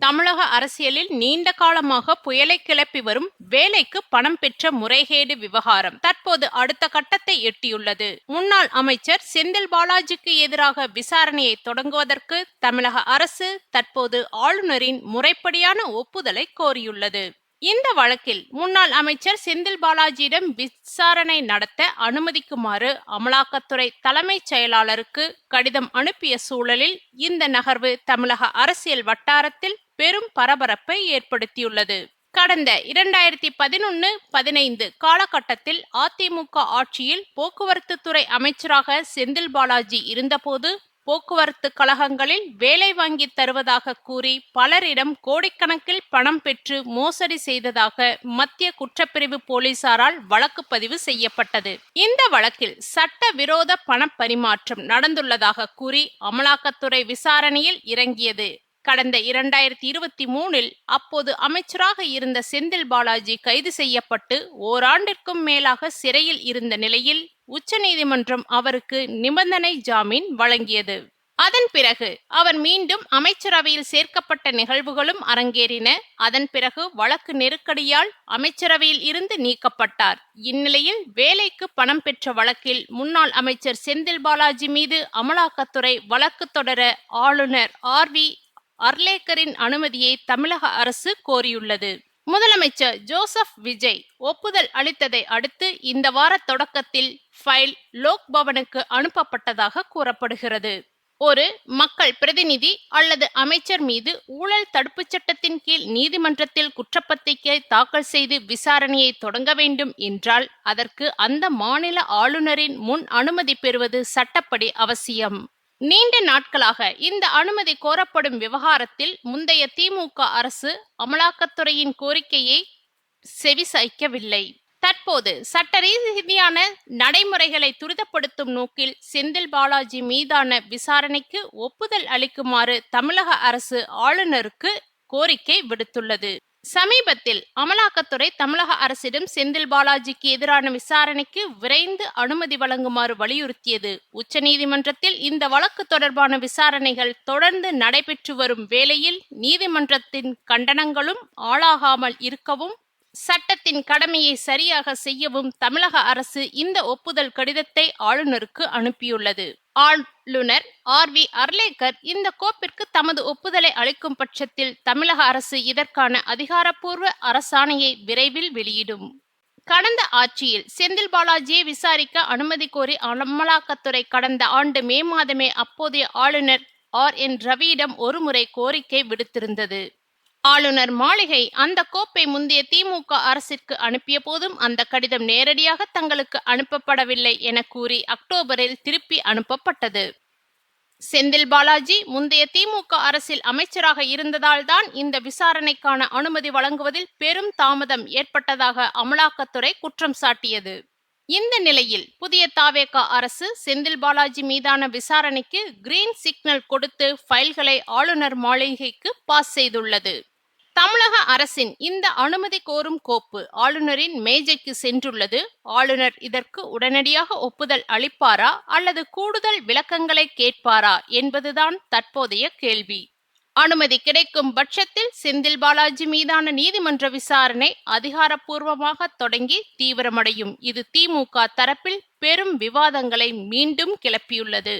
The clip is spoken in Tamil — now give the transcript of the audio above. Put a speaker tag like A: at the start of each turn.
A: தமிழக அரசியலில் நீண்ட காலமாக புயலை கிளப்பி வரும் வேலைக்கு பணம் பெற்ற முறைகேடு விவகாரம் தற்போது அடுத்த கட்டத்தை எட்டியுள்ளது. முன்னாள் அமைச்சர் செந்தில் பாலாஜிக்கு எதிராக விசாரணையை தொடங்குவதற்கு தமிழக அரசு தற்போது ஆளுநரின் முறைப்படியான ஒப்புதலை கோரியுள்ளது. இந்த வழக்கில் முன்னாள் அமைச்சர் செந்தில் பாலாஜியிடம் விசாரணை நடத்த அனுமதிக்குமாறு அமலாக்கத்துறை தலைமைச் செயலாளருக்கு கடிதம் அனுப்பிய சூழலில் இந்த நகர்வு தமிழக அரசியல் வட்டாரத்தில் பெரும் பரபரப்பை ஏற்படுத்தியுள்ளது. கடந்த 2011-15 காலகட்டத்தில் அதிமுக ஆட்சியில் போக்குவரத்து துறை அமைச்சராக செந்தில் பாலாஜி இருந்தபோது போக்குவரத்து கழகங்களில் வேலை வாங்கி தருவதாக கூறி பலரிடம் கோடிக்கணக்கில் பணம் பெற்று மோசடி செய்ததாக மத்திய குற்றப்பிரிவு போலீசாரால் வழக்கு பதிவு செய்யப்பட்டது. இந்த வழக்கில் சட்டவிரோத பண பரிமாற்றம் நடந்துள்ளதாக கூறி அமலாக்கத்துறை விசாரணையில் இறங்கியது. கடந்த 2023 அப்போது அமைச்சராக இருந்த செந்தில் பாலாஜி கைது செய்யப்பட்டு ஓராண்டிற்கும் மேலாக சிறையில் இருந்த நிலையில் உச்சநீதிமன்றம் அவருக்கு நிபந்தனை ஜாமீன் வழங்கியது. அதன் பிறகு அவர் மீண்டும் அமைச்சரவையில் சேர்க்கப்பட்ட நிகழ்வுகளும் அரங்கேறின. அதன் பிறகு வழக்கு நெருக்கடியால் அமைச்சரவையில் இருந்து நீக்கப்பட்டார். இந்நிலையில் வேலைக்கு பணம் பெற்ற வழக்கில் முன்னாள் அமைச்சர் செந்தில் பாலாஜி மீது அமலாக்கத்துறை வழக்கு தொடர ஆளுநர் ஆர்.வி. அர்லேக்கரின் அனுமதியை தமிழக அரசு கோரியுள்ளது. முதலமைச்சர் ஜோசப் விஜய் ஒப்புதல் அளித்ததை அடுத்து இந்த வார தொடக்கத்தில் ஃபைல் லோக் பவனுக்கு அனுப்பப்பட்டதாக கூறப்படுகிறது. ஒரு மக்கள் பிரதிநிதி அல்லது அமைச்சர் மீது ஊழல் தடுப்புச் சட்டத்தின் கீழ் நீதிமன்றத்தில் குற்றப்பத்திரிகை தாக்கல் செய்து விசாரணையை தொடங்க வேண்டும் என்றால் அதற்கு அந்த மாநில ஆளுநரின் முன் அனுமதி பெறுவது சட்டப்படி அவசியம். நீண்ட நாட்களாக இந்த அனுமதி கோரப்படும் விவகாரத்தில் முந்தைய திமுக அரசு அமலாக்கத்துறையின் கோரிக்கையை செவிசாய்க்கவில்லை. தற்போது சட்ட ரீதியான நடைமுறைகளை துரிதப்படுத்தும் நோக்கில் செந்தில் பாலாஜி மீதான விசாரணைக்கு ஒப்புதல் அளிக்குமாறு தமிழக அரசு ஆளுநருக்கு கோரிக்கை விடுத்துள்ளது. சமீபத்தில் அமலாக்கத்துறை தமிழக அரசிடம் செந்தில் பாலாஜிக்கு எதிரான விசாரணைக்கு விரைந்து அனுமதி வழங்குமாறு வலியுறுத்தியது. உச்சநீதிமன்றத்தில் இந்த வழக்கு தொடர்பான விசாரணைகள் தொடர்ந்து நடைபெற்று வரும் வேளையில் நீதிமன்றத்தின் கண்டனங்களும் ஆளாகாமல் இருக்கவும் சட்டத்தின் கடமையை சரியாக செய்யவும் தமிழக அரசு இந்த ஒப்புதல் கடிதத்தை ஆளுநருக்கு அனுப்பியுள்ளது. ஆளுநர் ஆர்.வி. அர்லேக்கர் இந்த கோப்பிற்கு தமது ஒப்புதலை அளிக்கும் பட்சத்தில் தமிழக அரசு இதற்கான அதிகாரப்பூர்வ அரசாணையை விரைவில் வெளியிடும். கடந்த ஆட்சியில் செந்தில் பாலாஜியை விசாரிக்க அனுமதி கோரி அமலாக்கத்துறை கடந்த ஆண்டு மே மாதமே அப்போதைய ஆளுநர் ஆர்.என். ரவியிடம் ஒருமுறை கோரிக்கை விடுத்திருந்தது. ஆளுநர் மாளிகை அந்த கோப்பை முந்தைய திமுக அரசிற்கு அனுப்பிய போதும் அந்த கடிதம் நேரடியாக தங்களுக்கு அனுப்பப்படவில்லை என கூறி அக்டோபரில் திருப்பி அனுப்பப்பட்டது. செந்தில் பாலாஜி முந்தைய திமுக அரசில் அமைச்சராக இருந்ததால் தான் இந்த விசாரணைக்கான அனுமதி வழங்குவதில் பெரும் தாமதம் ஏற்பட்டதாக அமலாக்கத்துறை குற்றம் சாட்டியது. இந்த நிலையில் புதிய தவேக அரசு செந்தில் பாலாஜி மீதான விசாரணைக்கு கிரீன் சிக்னல் கொடுத்து ஃபைல்களை ஆளுநர் மாளிகைக்கு பாஸ் செய்துள்ளது. தமிழக அரசின் இந்த அனுமதி கோரும் கோப்பு ஆளுநரின் மேஜைக்கு சென்றுள்ளது. ஆளுநர் இதற்கு உடனடியாக ஒப்புதல் அளிப்பாரா அல்லது கூடுதல் விளக்கங்களை கேட்பாரா என்பதுதான் தற்போதைய கேள்வி. அனுமதி கிடைக்கும் பட்சத்தில் செந்தில் பாலாஜி மீதான நீதிமன்ற விசாரணை அதிகாரப்பூர்வமாக தொடங்கி தீவிரமடையும். இது திமுக தரப்பில் பெரும் விவாதங்களை மீண்டும் கிளப்பியுள்ளது.